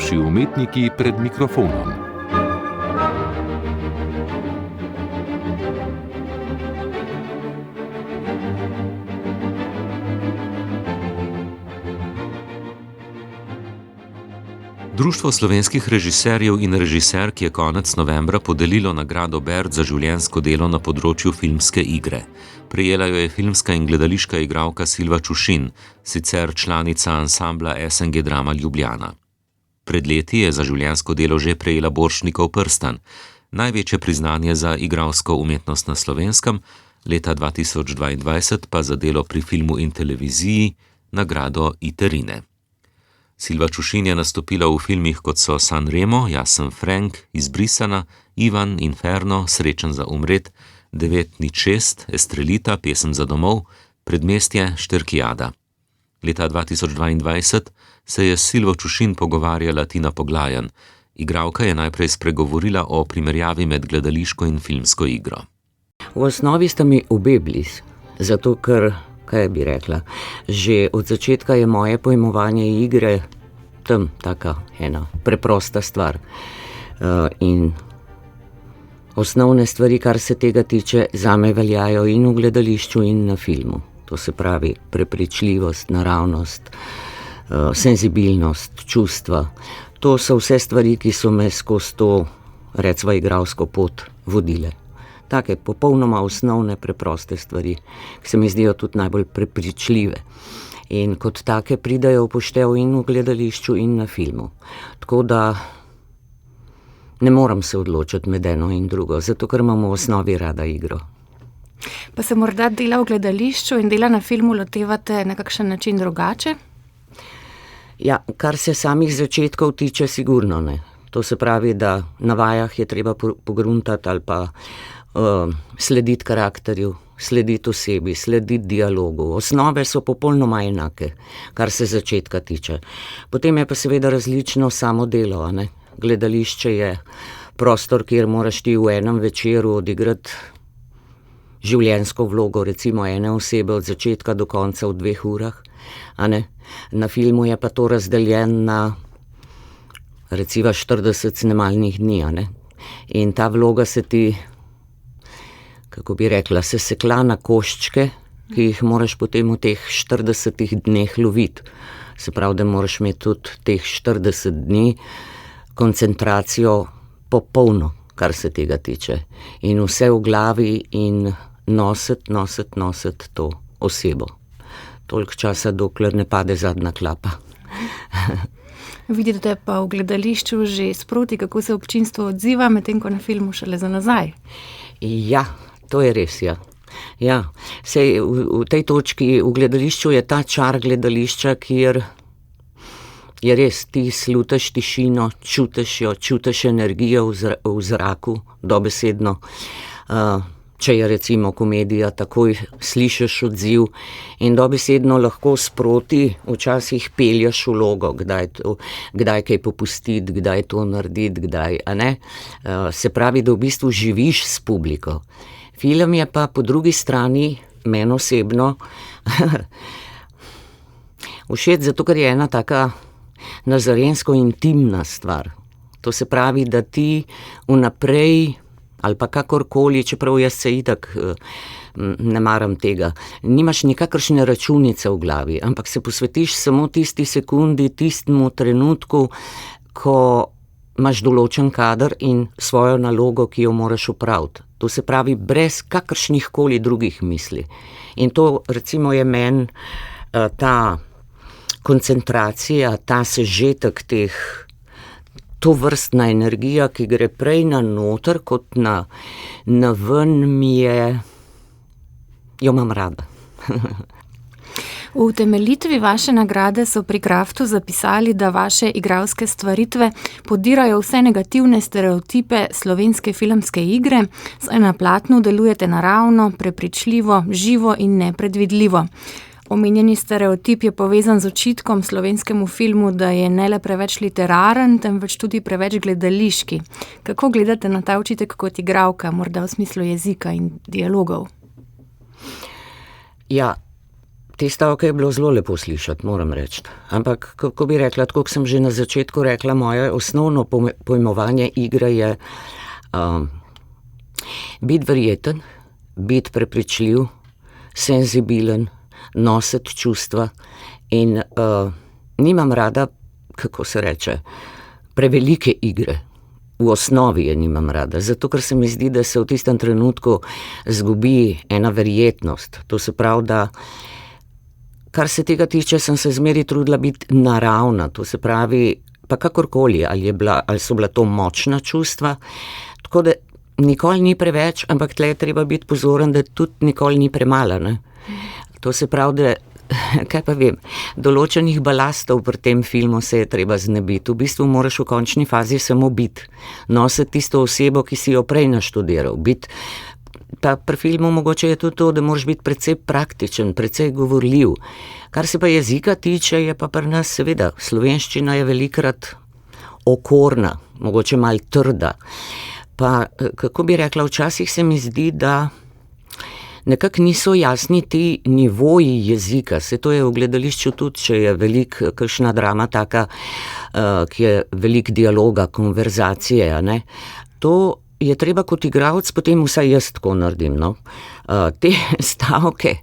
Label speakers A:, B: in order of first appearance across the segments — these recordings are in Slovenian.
A: najboljši umetniki pred mikrofonom. Društvo slovenskih režiserjev in režiserk je konec novembra podelilo nagrado Bert za življenjsko delo na področju filmske igre. Prejela jo je filmska in gledališka igralka Silva Čušin, sicer članica ansambla SNG Drama Ljubljana. Pred leti je za življenjsko delo že prejela Borštnikov prstan, največje priznanje za igralsko umetnost na Slovenskem, leta 2022 pa za delo pri filmu in televiziji nagrado Iterine. Silva Čušin je nastopila v filmih kot so Sanremo, Jaz sem Frank, Izbrisana, Ivan, Inferno, Srečen za umret, 906, Estrelita, Pesem za domov, Predmestje, Šterkijada. Leta 2022 se je s Silvo Čušin pogovarjala Tina Poglajen. Igralka je najprej spregovorila o primerjavi med gledališko in filmsko igro.
B: V osnovi sta mi obe blizu, zato ker, kaj bi rekla, že od začetka je moje pojmovanje igre tam taka ena preprosta stvar. In osnovne stvari, kar se tega tiče, zame veljajo in v gledališču in na filmu. To se pravi prepričljivost, naravnost, senzibilnost, čustva. To so vse stvari, ki so me skozi to, recimo, igralsko pot vodile. Take popolnoma osnovne, preproste stvari, ki se mi zdijo tudi najbolj prepričljive. In kot take pridajo v poštev in v gledališču in na filmu. Tako da ne moram se odločiti med eno in drugo, zato ker imam v osnovi rada igro.
C: Pa se morda dela v gledališču in dela na filmu lotevate na kakšen način drugače?
B: Ja, kar se samih začetkov tiče, sigurno ne. To se pravi, da na vajah je treba pogruntati ali pa slediti karakterju, slediti osebi, slediti dialogu. Osnove so popolnoma enake, kar se začetka tiče. Potem je pa seveda različno samo delo, a ne? Gledališče je prostor, kjer moraš ti v enem večeru odigrati življenjsko vlogo, recimo ene osebe od začetka do konca v 2 urah, a ne? Na filmu je pa to razdeljen na recimo 40 snemalnih dni, a ne? In ta vloga se ti, kako bi rekla, se sekla na koščke, ki jih moraš potem v teh 40 dneh loviti. Se pravi, da moraš imeti tudi teh 40 dni koncentracijo popolno, kar se tega tiče. In vse v glavi in nositi to osebo. Toliko časa, dokler ne pade zadnja klapa.
C: Vidite pa v gledališču že sproti, kako se občinstvo odziva, medtem ko na filmu šele za nazaj.
B: Ja, to je res, ja. Ja, sej v tej točki v gledališču je ta čar gledališča, kjer je res, ti slutaš tišino, čutiš jo, čutiš energijo v zraku, dobesedno. Če je recimo komedija, takoj slišiš odziv in dobesedno lahko sproti včasih pelješ vlogo, kdaj kaj popustiti, kdaj to narediti, kdaj, a ne. Se pravi, da v bistvu živiš s publiko. Film je pa po drugi strani meni osebno všeč, zato ker je ena taka nazarensko intimna stvar. To se pravi, da ti vnaprej ali pa kakorkoli, čeprav jaz se itak ne maram tega, nimaš nikakršne računice v glavi, ampak se posvetiš samo tisti sekundi, tistemu trenutku, ko imaš določen kader in svojo nalogo, ki jo moraš opraviti. To se pravi, brez kakršnih koli drugih misli. In to recimo je meni ta koncentracija, ta sežetek teh, to vrstna energija, ki gre prej na noter kot na ven, jo imam rada.
C: V utemeljitvi vaše nagrade so pri Kraftu zapisali, da vaše igralske stvaritve podirajo vse negativne stereotipe slovenske filmske igre, saj na platnu delujete naravno, prepričljivo, živo in nepredvidljivo. Omenjeni stereotip je povezan z očitkom slovenskemu filmu, da je ne le preveč literaren, temveč tudi preveč gledališki. Kako gledate na ta očitek kot igralka, morda v smislu jezika in dialogov?
B: Ja, Te stavke je bilo zelo lepo slišati, moram reči. Ampak, kako bi rekla, tako kot sem že na začetku rekla, moje osnovno pojmovanje igre je biti verjeten, biti prepričljiv, senzibilen, nositi čustva in nimam rada, kako se reče, prevelike igre. V osnovi je nimam rada, zato ker se mi zdi, da se v tistem trenutku zgubi ena verjetnost. To se pravi, da kar se tega tiče, sem se zmeri trudila biti naravna, to se pravi, pa kakorkoli, ali so bila to močna čustva, tako da nikoli ni preveč, ampak tle je treba biti pozoren, da tudi nikoli ni premalo, ne. To se pravi, da, kaj pa vem, določenih balastov pri tem filmu se je treba znebiti. V bistvu moraš v končni fazi samo biti, nositi tisto osebo, ki si jo prej naštudiral, biti. Pa pri filmu mogoče je tudi to, da moraš biti precej praktičen, precej govorljiv. Kar se pa jezika tiče, je pa pri nas seveda, slovenščina je velikrat okorna, mogoče malo trda. Pa, kako bi rekla, včasih se mi zdi, da nekako niso jasni ti nivoji jezika. Se to je v gledališču tudi, če je kakšna drama taka, ki je veliko dialoga, konverzacije, a ne. To je treba kot igralec, potem vsaj jaz tako naredim, no. Te stavke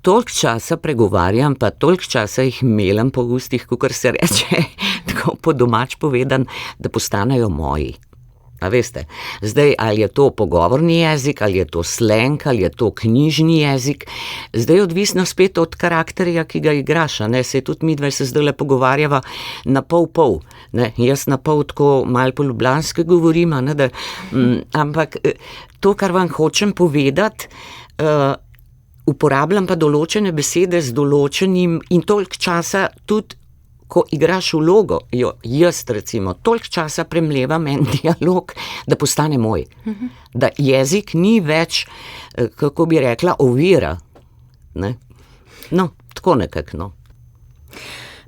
B: toliko časa pregovarjam, pa toliko časa jih melam po ustih, kakor se reče, tako po domač povedan, da postanejo moji. A veste, zdaj ali je to pogovorni jezik, ali je to slang, ali je to knjižni jezik, zdaj je odvisno spet od karakterja, ki ga igraš, a ne, saj tudi midva se zdajle pogovarjava na pol, ne, jaz na pol tako malo po ljubljanske govorim, a ne, da, ampak to, kar vam hočem povedati, uporabljam pa določene besede z določenim in toliko časa tudi, ko igraš vlogo, jaz recimo, toliko časa premlevam en dialog, da postane moj. Da jezik ni več, kako bi rekla, ovira. Ne? No, tako nekako, no.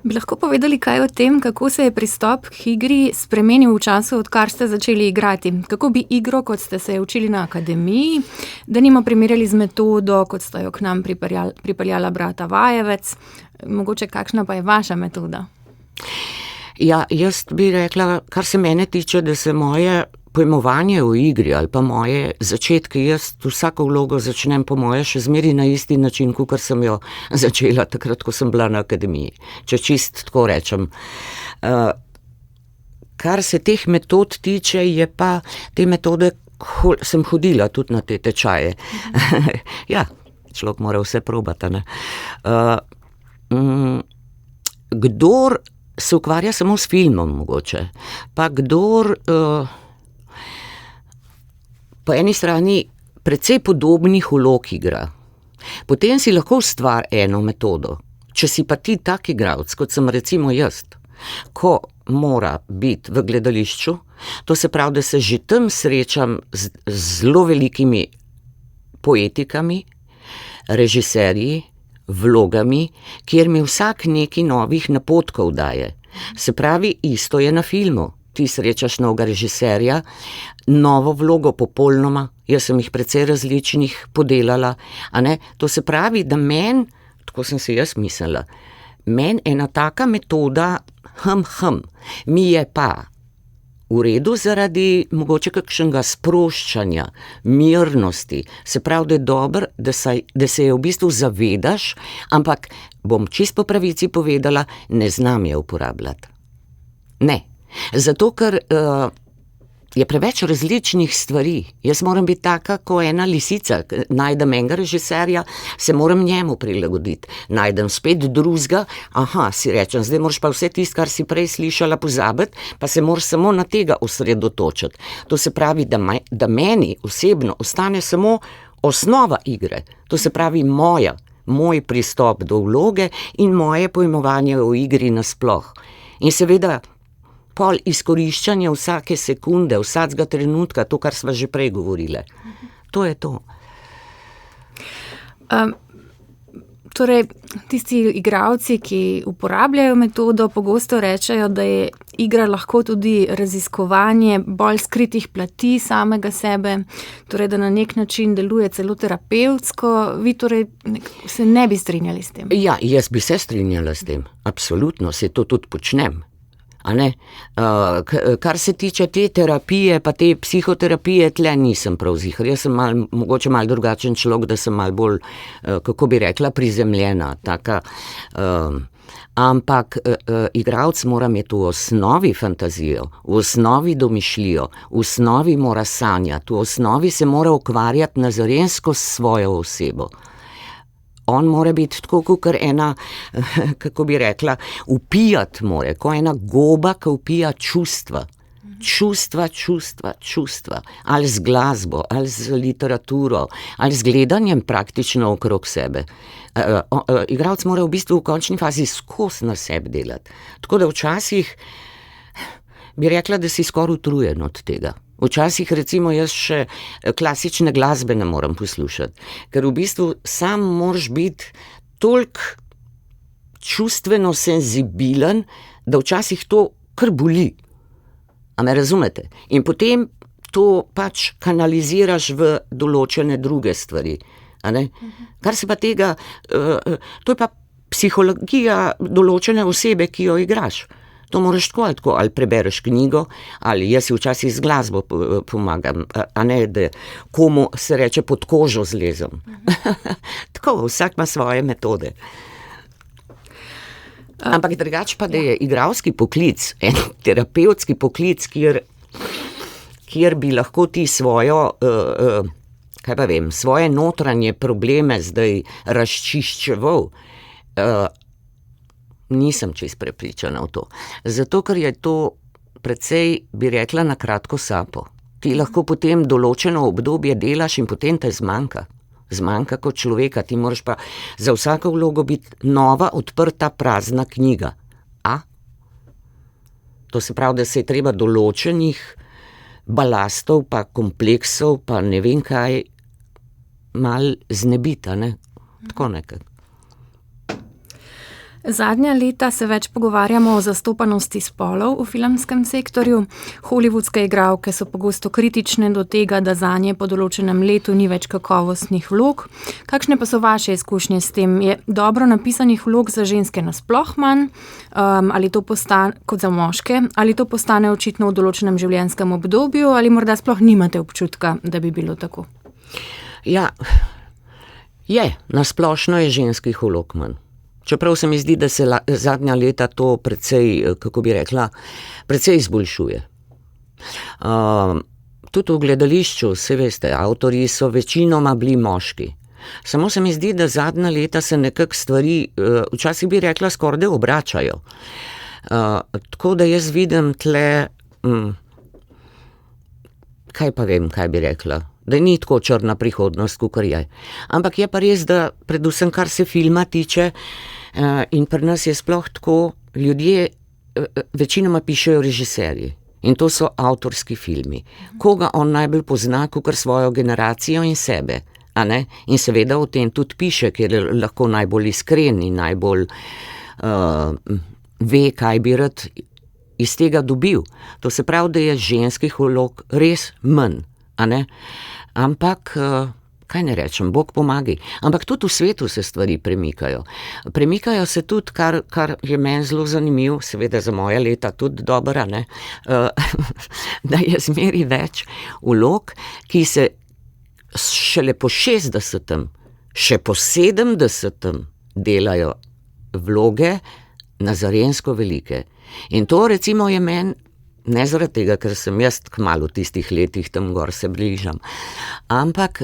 C: Bi lahko povedali kaj o tem, kako se je pristop k igri spremenil v času, odkar ste začeli igrati? Kako bi igro, kot ste se učili na akademiji, denimo primerjali z metodo, kot sta jo k nam pripeljala brata Vajevec, mogoče kakšna pa je vaša metoda?
B: Ja, jaz bi rekla, kar se mene tiče, da se moje pojmovanje v igri ali pa moje začetke, jaz vsako vlogo začnem po moje še zmeri na isti način, kakor sem jo začela takrat, ko sem bila na akademiji. Če čist tako rečem. Kar se teh metod tiče, je pa te metode, sem hodila tudi na te tečaje. Ja, človek mora vse probati, ne. Kdor se ukvarja samo s filmom mogoče, pa kdor po eni strani precej podobnih vlog igra, potem si lahko ustvari eno metodo. Če si pa ti tak igralec, kot sem recimo jaz, ko mora biti v gledališču, to se pravi, da se že tam srečam z zelo velikimi poetikami, režiserji, vlogami, kjer mi vsak nekaj novih napotkov daje. Se pravi, isto je na filmu. Ti srečaš novega režiserja, novo vlogo popolnoma, jaz sem jih precej različnih podelala, a ne, to se pravi, da meni, tako sem si jaz mislila, meni ena taka metoda, mi je pa v redu zaradi mogoče kakšnega sproščanja, mirnosti, se pravi, da je dobro, da se je v bistvu zavedaš, ampak bom čisto po pravici povedala, ne znam je uporabljati. Ne, zato ker je preveč različnih stvari. Jaz moram biti taka, ko ena lisica, najdem enega režiserja, se moram njemu prilagoditi. Najdem spet drugega, si rečem, zdaj moraš pa vse tisto, kar si prej slišala, pozabiti, pa se moraš samo na tega osredotočiti. To se pravi, da meni osebno ostane samo osnova igre. To se pravi moj pristop do vloge in moje pojmovanje o igri nasploh. In seveda, pol izkoriščanja vsake sekunde, vsakega trenutka, to, kar sva že prej govorile. To je to.
C: Torej, tisti igralci, ki uporabljajo metodo, pogosto rečejo, da je igra lahko tudi raziskovanje bolj skritih plati samega sebe, torej da na nek način deluje celo terapevtsko. Vi torej se ne bi strinjali s tem?
B: Ja, jaz bi se strinjala s tem, absolutno, se to tudi počnem. A ne? Kar se tiče te terapije, pa te psihoterapije, tle nisem prav ziher. Jaz sem mogoče malo drugačen človek, da sem malo bolj, kako bi rekla, prizemljena, taka. Ampak igralec mora imeti v osnovi fantazijo, v osnovi domišljijo, v osnovi mora sanjati, v osnovi se mora ukvarjati nazarensko s svojo osebo. On mora biti tako, kot ena, kako bi rekla, upijati more, kot ena goba, ki upija čustva. Čustva. Ali z glasbo, ali z literaturo, ali z gledanjem praktično okrog sebe. Igralec mora v bistvu v končni fazi skozi na sebi delati. Tako da včasih bi rekla, da si skoraj utrujen od tega. Včasih recimo jaz še klasične glasbe ne morem poslušati, ker v bistvu sam moraš biti toliko čustveno senzibilen, da včasih to kar boli. A me razumete? In potem to pač kanaliziraš v določene druge stvari. A ne? Kar se pa tega, to je pa psihologija določene osebe, ki jo igraš. To moraš tako, ali prebereš knjigo, ali jaz si včasih z glasbo pomagam, a ne, da komu se reče pod kožo zlezem. Tako, vsak ima svoje metode. Ampak drugače pa, da je igralski poklic, en terapevtski poklic, kjer bi lahko ti svoje notranje probleme zdaj razčiščeval, nisem čisto prepričana v to. Zato, ker je to precej, bi rekla, na kratko sapo. Ti lahko potem določeno obdobje delaš in potem te zmanjka. Zmanjka kot človeka, ti moraš pa za vsako vlogo biti nova, odprta, prazna knjiga. To se pravi, da se je treba določenih balastov, pa kompleksov, pa ne vem kaj, malo znebiti, ne? Tako nekaj.
C: Zadnja leta se več pogovarjamo o zastopanosti spolov v filmskem sektorju. Hollywoodske igralke so pogosto kritične do tega, da zanje po določenem letu ni več kakovostnih vlog. Kakšne pa so vaše izkušnje s tem? Je dobro napisanih vlog za ženske nasploh manj, ali to postane, kot za moške, ali to postane očitno v določenem življenjskem obdobju, ali morda sploh nimate občutka, da bi bilo tako?
B: Ja, nasplošno je ženskih vlog manj. Čeprav se mi zdi, da se zadnja leta to precej, kako bi rekla, precej izboljšuje. Tudi v gledališču, se veste, avtorji so večinoma bili moški. Samo se mi zdi, da zadnja leta se nekako stvari, včasih bi rekla, skoraj obračajo. Tako da jaz vidim tle, kaj pa vem, kaj bi rekla, da ni tako črna prihodnost, kakor je. Ampak je pa res, da predvsem kar se filma tiče, in pri nas je sploh tako, ljudje večinoma pišejo režiserji. In to so avtorski filmi. Koga on najbolj pozna, kakor svojo generacijo in sebe. A ne? In seveda o tem tudi piše, ker je lahko najbolj iskren in najbolj ve, kaj bi rad iz tega dobil. To se pravi, da je ženskih vlog res manj. A ne? Ampak, kaj ne rečem, Bog pomagi. Ampak tudi v svetu se stvari premikajo. Premikajo se tudi, kar je meni zelo zanimivo, seveda za moja leta tudi dobra, ne? Da je zmeri več vlog, ki se šele po 60., še po 70. delajo vloge nazarensko velike. In to recimo je meni, ne zaradi tega, ker sem jaz kmalu v tistih letih tam gor se bližam, ampak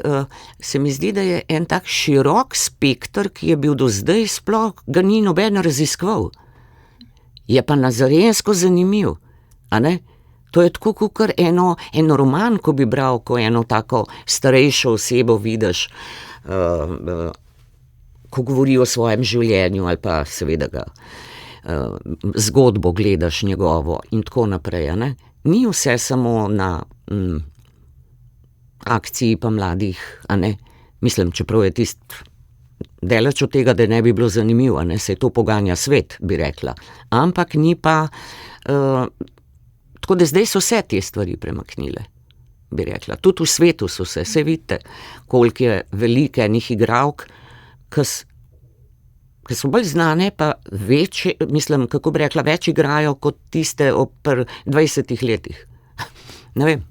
B: se mi zdi, da je en tak širok spekter, ki je bil do zdaj sploh, ga ni noben raziskoval. Je pa nazarensko zanimiv, a ne? To je tako, kakor en roman, ko bi bral, ko eno tako starejšo osebo vidiš, ko govori o svojem življenju ali pa seveda ga zgodbo gledaš njegovo in tako naprej, a ne? Ni vse samo na akciji pa mladih, a ne? Mislim, čeprav je daleč od tega, da ne bi bilo zanimivo, a ne? Se to poganja svet, bi rekla. Ampak ni pa Tako da zdaj so se te stvari premaknile, bi rekla. Tudi v svetu so se, saj vidite, koliko je velike enih igralk, ki so bolj znane, pa več, mislim, kako bi rekla, več igrajo kot tiste ob 20 letih. Ne vem.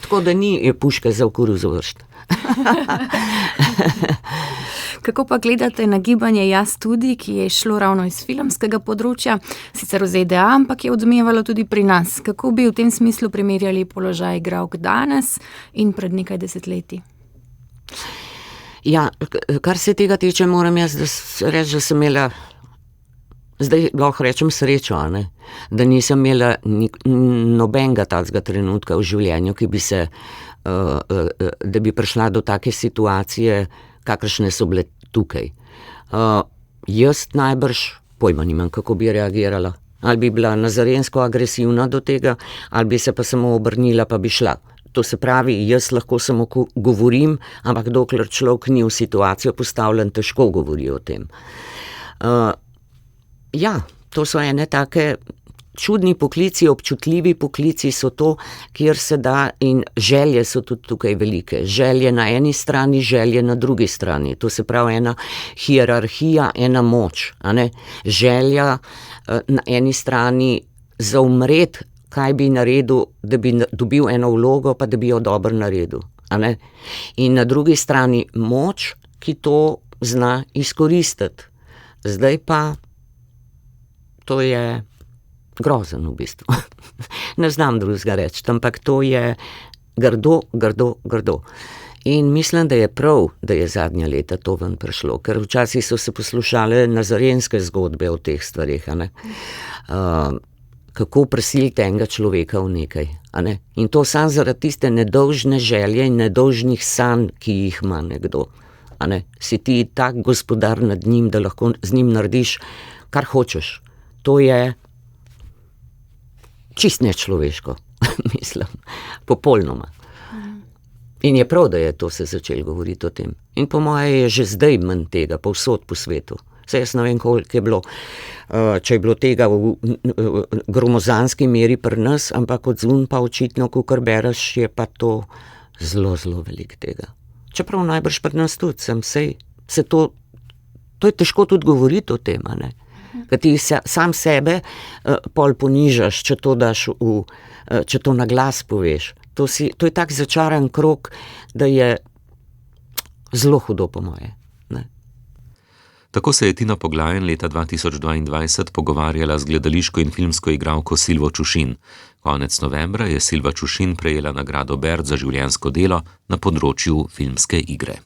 B: Tako da ni puške za v koruzo vršt.
C: Kako pa gledate na gibanje Jaz tudi, ki je šlo ravno iz filmskega področja, sicer v ZDA, ampak je odmevalo tudi pri nas? Kako bi v tem smislu primerjali položaj igralk danes in pred nekaj desetletji?
B: Ja, kar se tega tiče, moram jaz reči, da sem imela, zdaj lahko rečem srečo, da nisem imela nobenega takega trenutka v življenju, ki bi se, da bi prišla do take situacije, kakršne so bile tukaj. Jaz najbrž pojma nimam, kako bi reagirala. Ali bi bila nazarensko agresivna do tega, ali bi se pa samo obrnila, pa bi šla. To se pravi, jaz lahko samo govorim, ampak dokler človek ni v situacijo postavljen, težko govori o tem. Ja, to so ene take čudni poklici, občutljivi poklici so to, kjer se da, in želje so tudi tukaj velike. Želje na eni strani, želje na drugi strani. To se pravi ena hierarhija, ena moč. Želja na eni strani zaumret, kaj bi naredil, da bi dobil eno vlogo, pa da bi jo dobro naredil. In na drugi strani moč, ki to zna izkoristiti. Zdaj pa to je grozen v bistvu. Ne znam drugega reči, ampak to je grdo, grdo, grdo. In mislim, da je prav, da je zadnja leta to ven prišlo, ker včasih so se poslušale nazarenske zgodbe o teh stvarih, kako prisiliti enega človeka v nekaj. In to samo zaradi tiste nedolžne želje in nedolžnih sanj, ki jih ima nekdo. Si ti tak gospodar nad njim, da lahko z njim narediš, kar hočeš. To je čist nečloveško, mislim, popolnoma. In je prav, da je to se začelo govoriti o tem. In po moje je že zdaj manj tega, povsod po svetu. Saj jaz ne vem, koliko je bilo, če je bilo tega v gromozanski meri pri nas, ampak od zun pa očitno, kakor bereš, je pa to zelo, zelo veliko tega. Čeprav najbrž pri nas tudi to je težko tudi govoriti o tem, Ker ti sam sebe pol ponižaš, če to daš če to na glas poveš. To je tak začaran krog, da je zelo hudo po moje.
A: Tako se je Tina Poglajen leta 2022 pogovarjala z gledališko in filmsko igralko Silvo Čušin. Konec novembra je Silva Čušin prejela nagrado Bert za življenjsko delo na področju filmske igre.